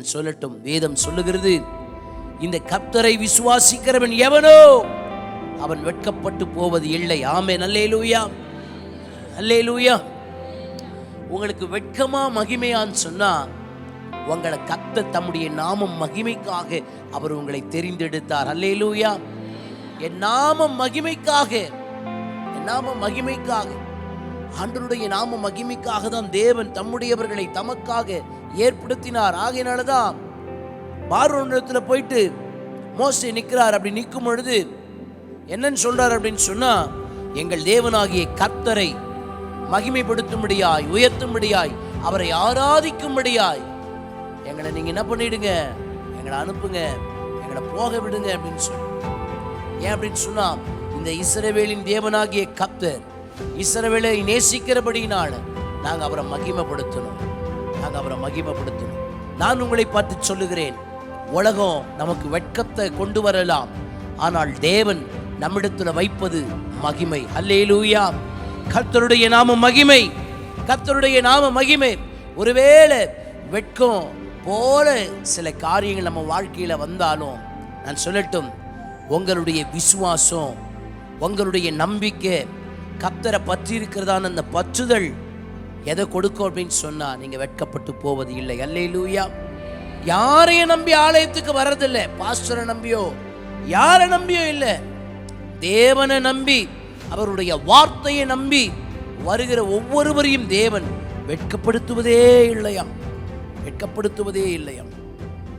நான் சொல்லட்டும், வேதம் சொல்லுகிறது, இந்த கர்த்தரை விசுவாசிக்கிறவன் எவனோ அவன் வெட்கப்பட்டு போவது இல்லை. ஆமென். அல்லேலூயா, அல்லேலூயா. உங்களுக்கு வெட்கமா மகிமையான்னு சொன்னா, உங்களை கர்த்தர் தம்முடைய நாமம் மகிமைக்காக அவர் உங்களை தெரிந்தெடுத்தார். அல்லேலூயா. என் நாமம் மகிமைக்காக, என் நாம மகிமைக்காக, ஆண்டவருடைய நாம மகிமைக்காக தான் தேவன் தம்முடையவர்களை தமக்காக ஏற்படுத்தினார். ஆகையினாலதான் பார்வோனிடத்துல போயிட்டு மோசே நிற்கிறார். அப்படி நிற்கும் பொழுது என்னன்னு சொல்றார் அப்படின்னு சொன்னா, எங்கள் தேவனாகிய கர்த்தரை மகிமைப்படுத்தும்படியாய், உயர்த்தும்படியாய், அவரை ஆராதிக்கும்படியாய் எங்களை நீங்க என்ன பண்ணிடுங்க, எங்களை அனுப்புங்க, எங்களை போக விடுங்க அப்படின்னு சொல்லி. ஏன் அப்படின்னு சொன்னா, இந்த இஸ்ரவேலின் தேவனாகிய கர்த்தர் இஸ்ரவேலை நேசிக்கிறபடினால நாங்க அவரை மகிமைப்படுத்தணும், நாங்க அவரை மகிமைப்படுத்தணும். நான் உங்களை பார்த்து சொல்லுகிறேன், உலகம் நமக்கு வெட்கத்தை கொண்டு வரலாம், ஆனால் தேவன் நம்மிடத்துல வைப்பது மகிமை. அல்லேலூயா. கர்த்தருடைய நாம மகிமை, கர்த்தருடைய நாம மகிமை. ஒருவேளை வெட்கம் போல சில காரியங்கள் நம்ம வாழ்க்கையில வந்தாலும், நான் சொல்லட்டும், உங்களுடைய விசுவாசம், உங்களுடைய நம்பிக்கை கர்த்தரை பற்றி இருக்கிறதான அந்த பற்றுதல் எதை கொடுக்கும் அப்படின்னு சொன்னா, நீங்க வெட்கப்பட்டு போவது இல்லை. அல்லேலூயா. யாரையும் நம்பி ஆலயத்துக்கு வர்றதில்லை, பாஸ்டரை நம்பியோ யாரை நம்பியோ இல்லை, தேவனை நம்பி, அவருடைய வார்த்தையை நம்பி வருகிற ஒவ்வொருவரையும் தேவன் வெட்கப்படுத்துவதே இல்லையாம், வெட்கப்படுத்துவதே இல்லையாம்.